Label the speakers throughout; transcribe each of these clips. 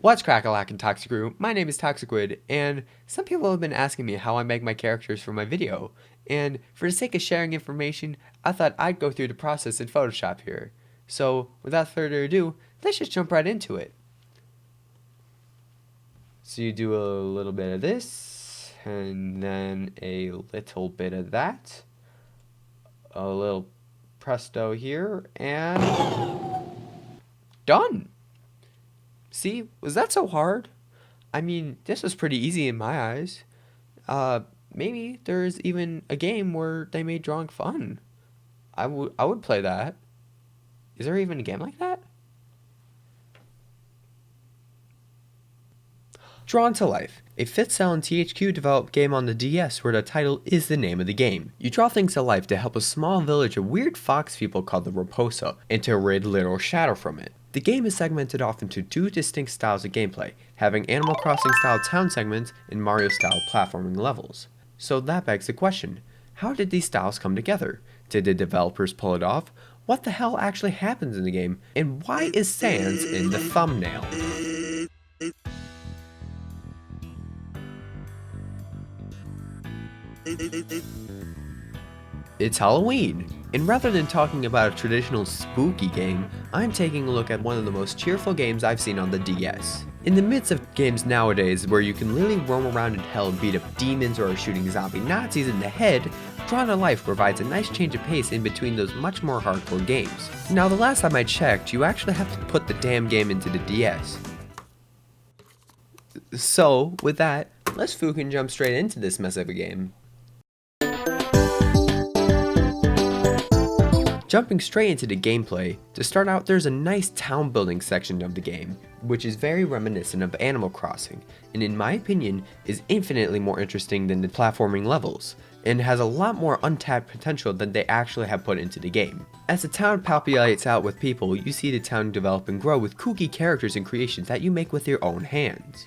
Speaker 1: What's crack-a-lackin' Toxiquid? My name is Toxiquid, and some people have been asking me how I make my characters for my video. And for the sake of sharing information, I thought I'd go through the process in Photoshop here. So, without further ado, let's just jump right into it. So you do a little bit of this, and then a little bit of that. A little presto here, and done! See, was that so hard? I mean, this was pretty easy in my eyes. Maybe there's even a game where they made drawing fun. I would play that. Is there even a game like that? Drawn to Life, a 5th Cell and THQ developed game on the DS where the title is the name of the game. You draw things to life to help a small village of weird fox people called the Raposa and to rid little shadow from it. The game is segmented off into 2 distinct styles of gameplay, having Animal Crossing style town segments and Mario style platforming levels. So that begs the question, how did these styles come together? Did the developers pull it off? What the hell actually happens in the game? And why is Sans in the thumbnail? It's Halloween, and rather than talking about a traditional spooky game, I'm taking a look at one of the most cheerful games I've seen on the DS. In the midst of games nowadays where you can literally roam around in hell and beat up demons or are shooting zombie Nazis in the head, Drawn to Life provides a nice change of pace in between those much more hardcore games. Now the last time I checked, you actually have to put the damn game into the DS. So, with that, let's fucking jump straight into this mess of a game. Jumping straight into the gameplay, to start out there's a nice town building section of the game, which is very reminiscent of Animal Crossing, and in my opinion is infinitely more interesting than the platforming levels, and has a lot more untapped potential than they actually have put into the game. As the town populates out with people, you see the town develop and grow with kooky characters and creations that you make with your own hands.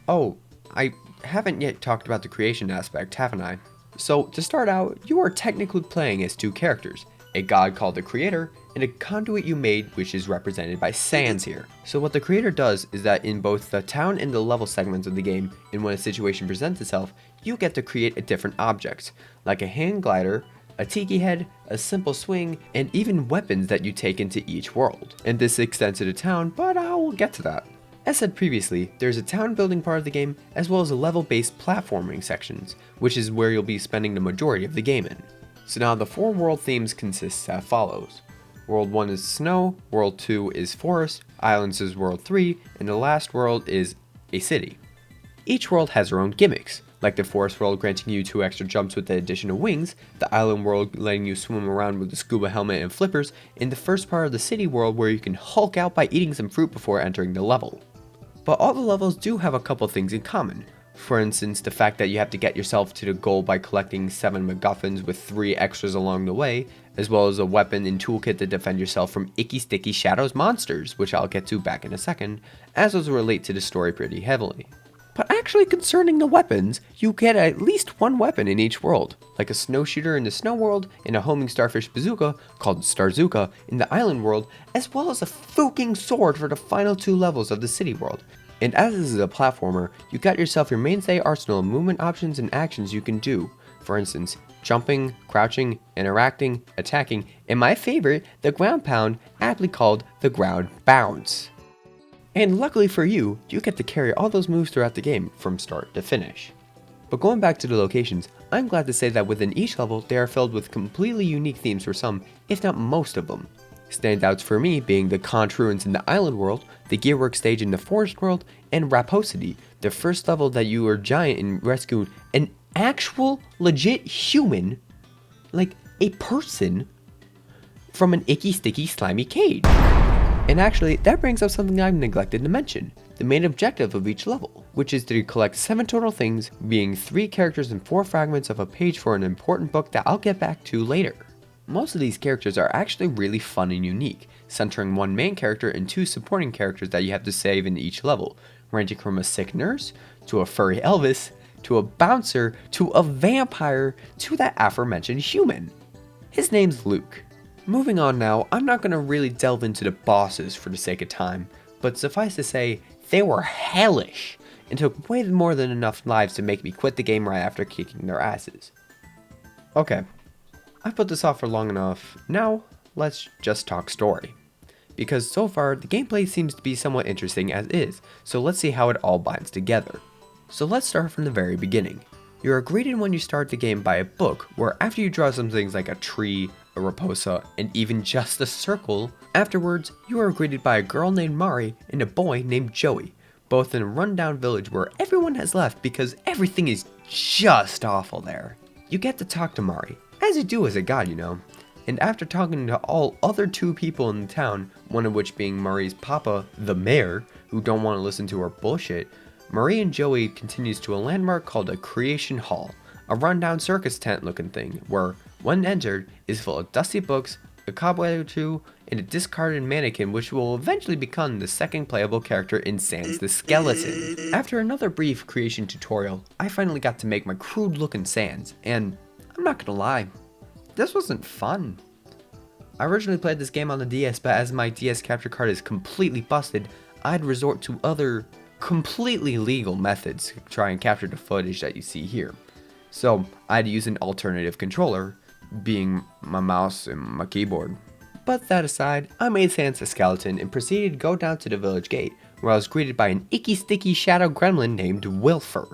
Speaker 1: Oh, I haven't yet talked about the creation aspect, haven't I? So to start out, you are technically playing as 2 characters. A god called the Creator, and a conduit you made which is represented by Sans here. So what the Creator does is that in both the town and the level segments of the game, and when a situation presents itself, you get to create a different object, like a hand glider, a tiki head, a simple swing, and even weapons that you take into each world. And this extends to the town, but I will get to that. As said previously, there's a town building part of the game, as well as a level-based platforming sections, which is where you'll be spending the majority of the game in. So now the 4 world themes consist as follows. World 1 is snow, World 2 is forest, Islands is World 3, and the last world is a city. Each world has their own gimmicks, like the forest world granting you 2 extra jumps with the addition of wings, the island world letting you swim around with a scuba helmet and flippers, and the first part of the city world where you can hulk out by eating some fruit before entering the level. But all the levels do have a couple things in common. For instance, the fact that you have to get yourself to the goal by collecting 7 MacGuffins with 3 extras along the way, as well as a weapon and toolkit to defend yourself from icky sticky shadows monsters, which I'll get to back in a second, as those relate to the story pretty heavily. But actually concerning the weapons, you get at least 1 weapon in each world, like a snow shooter in the snow world and a homing starfish bazooka called Starzuka in the island world, as well as a fucking sword for the final 2 levels of the city world. And as this is a platformer, you got yourself your mainstay arsenal of movement options and actions you can do. For instance, jumping, crouching, interacting, attacking, and my favorite, the ground pound, aptly called the ground bounce. And luckily for you, you get to carry all those moves throughout the game from start to finish. But going back to the locations, I'm glad to say that within each level they are filled with completely unique themes for some, if not most of them. Standouts for me being the Conch Ruins in the island world, the Gearworks stage in the forest world, and Raposity, the first level that you are giant and rescue an actual legit human, like a person, from an icky sticky slimy cage. And actually, that brings up something I've neglected to mention, the main objective of each level, which is to collect 7 total things, being 3 characters and 4 fragments of a page for an important book that I'll get back to later. Most of these characters are actually really fun and unique, centering 1 main character and 2 supporting characters that you have to save in each level, ranging from a sick nurse, to a furry Elvis, to a bouncer, to a vampire, to that aforementioned human. His name's Luke. Moving on now, I'm not going to really delve into the bosses for the sake of time, but suffice to say, they were hellish and took way more than enough lives to make me quit the game right after kicking their asses. Okay, I've put this off for long enough. Now, let's just talk story. Because so far, the gameplay seems to be somewhat interesting as is, so let's see how it all binds together. So let's start from the very beginning. You are greeted when you start the game by a book, where after you draw some things like a tree, a raposa, and even just a circle, afterwards, you are greeted by a girl named Mari and a boy named Joey, both in a rundown village where everyone has left because everything is just awful there. You get to talk to Mari, as you do as a god, you know. And after talking to all other 2 people in the town, one of which being Mari's papa, the mayor, who don't want to listen to her bullshit, Marie and Joey continues to a landmark called a Creation Hall, a rundown circus tent looking thing, where, when entered, is full of dusty books, a cobweb or 2, and a discarded mannequin which will eventually become the second playable character in Sans the Skeleton. After another brief creation tutorial, I finally got to make my crude looking Sans, and I'm not gonna lie, this wasn't fun. I originally played this game on the DS, but as my DS capture card is completely busted, I'd resort to other completely legal methods to try and capture the footage that you see here. So I'd use an alternative controller, being my mouse and my keyboard. But that aside, I made Sans the Skeleton and proceeded to go down to the village gate, where I was greeted by an icky sticky shadow gremlin named Wilfer.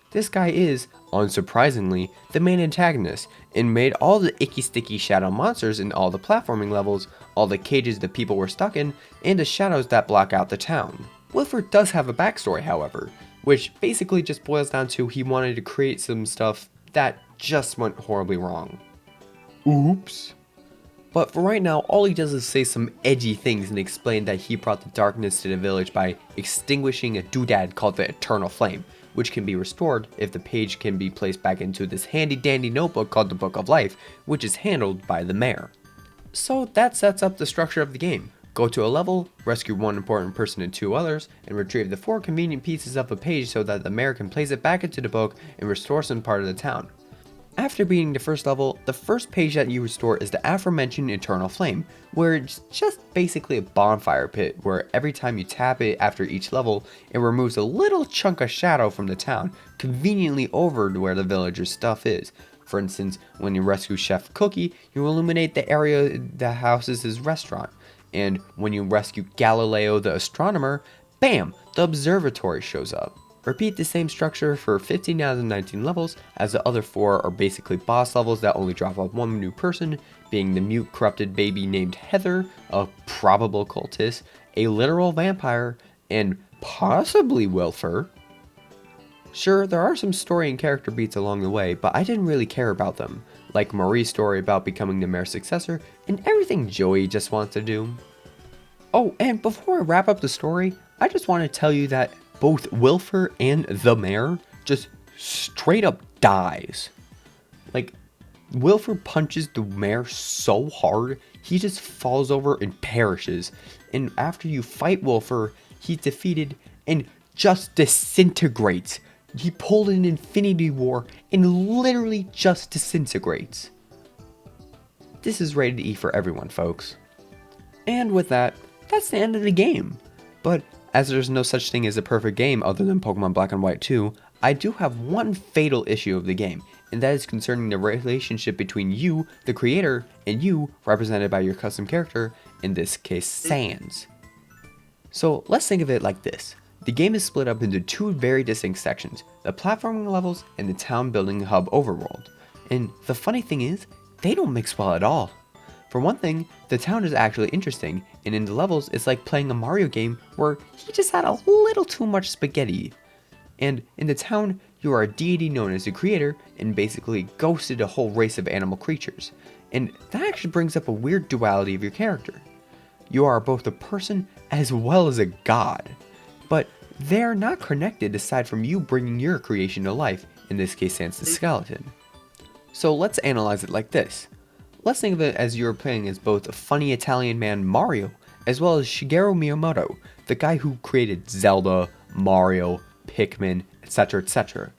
Speaker 1: This guy is, unsurprisingly, the main antagonist, and made all the icky sticky shadow monsters in all the platforming levels, all the cages that people were stuck in, and the shadows that block out the town. Wilford does have a backstory, however, which basically just boils down to he wanted to create some stuff that just went horribly wrong. Oops. But for right now, all he does is say some edgy things and explain that he brought the darkness to the village by extinguishing a doodad called the Eternal Flame, which can be restored if the page can be placed back into this handy dandy notebook called the Book of Life, which is handled by the mayor. So that sets up the structure of the game. Go to a level, rescue 1 important person and 2 others, and retrieve the 4 convenient pieces of a page so that the mayor can place it back into the book and restore some part of the town. After beating the first level, the first page that you restore is the aforementioned Eternal Flame, where it's just basically a bonfire pit where every time you tap it after each level, it removes a little chunk of shadow from the town, conveniently over to where the villagers' stuff is. For instance, when you rescue Chef Cookie, you illuminate the area that houses his restaurant. And when you rescue Galileo the astronomer, bam, the observatory shows up. Repeat the same structure for 15 out of the 19 levels, as the other 4 are basically boss levels that only drop off 1 new person, being the mute corrupted baby named Heather, a probable cultist, a literal vampire, and possibly Wilfer. Sure, there are some story and character beats along the way, but I didn't really care about them, like Marie's story about becoming the mayor's successor, and everything Joey just wants to do. Oh, and before I wrap up the story, I just want to tell you that both Wilfer and the mayor just straight up dies. Like, Wilfer punches the mayor so hard, he just falls over and perishes. And after you fight Wilfer, he's defeated and just disintegrates. He pulled an Infinity War and literally just disintegrates. This is rated E for everyone, folks. And with that, that's the end of the game. But as there's no such thing as a perfect game other than Pokemon Black and White 2, I do have one fatal issue of the game, and that is concerning the relationship between you, the creator, and you, represented by your custom character, in this case, Sans. So let's think of it like this. The game is split up into 2 very distinct sections, the platforming levels and the town building hub overworld. And the funny thing is, they don't mix well at all. For one thing, the town is actually interesting, and in the levels it's like playing a Mario game where he just had a little too much spaghetti. And in the town, you are a deity known as the creator, and basically ghosted a whole race of animal creatures. And that actually brings up a weird duality of your character. You are both a person as well as a god. But they're not connected aside from you bringing your creation to life, in this case Sans the Skeleton. So let's analyze it like this. Let's think of it as you're playing as both a funny Italian man Mario, as well as Shigeru Miyamoto, the guy who created Zelda, Mario, Pikmin, etc, etc.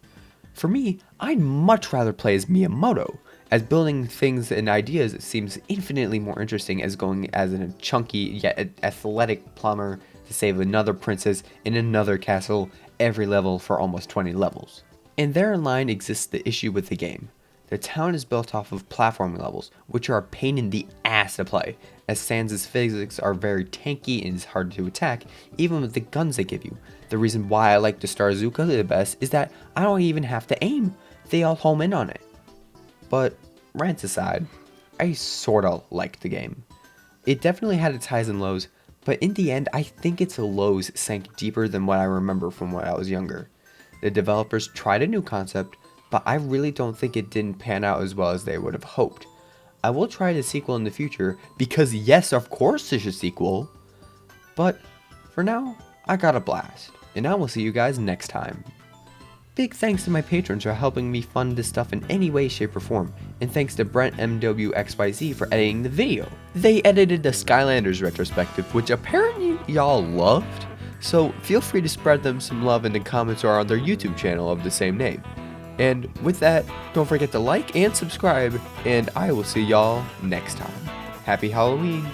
Speaker 1: For me, I'd much rather play as Miyamoto, as building things and ideas seems infinitely more interesting as going as a chunky yet athletic plumber to save another princess in another castle every level for almost 20 levels. And therein line exists the issue with the game. The town is built off of platforming levels, which are a pain in the ass to play, as Sans' physics are very tanky and is hard to attack, even with the guns they give you. The reason why I like the Starzuka the best is that I don't even have to aim, they all home in on it. But, rants aside, I sorta liked the game. It definitely had its highs and lows, but in the end I think its lows sank deeper than what I remember from when I was younger. The developers tried a new concept, but I really don't think it didn't pan out as well as they would have hoped. I will try the sequel in the future, because yes, of course there's a sequel. But, for now, I got a blast, and I will see you guys next time. Big thanks to my patrons for helping me fund this stuff in any way, shape, or form, and thanks to Brent MWXYZ for editing the video. They edited the Skylanders retrospective, which apparently y'all loved, so feel free to spread them some love in the comments or on their YouTube channel of the same name. And with that, don't forget to like and subscribe, and I will see y'all next time. Happy Halloween!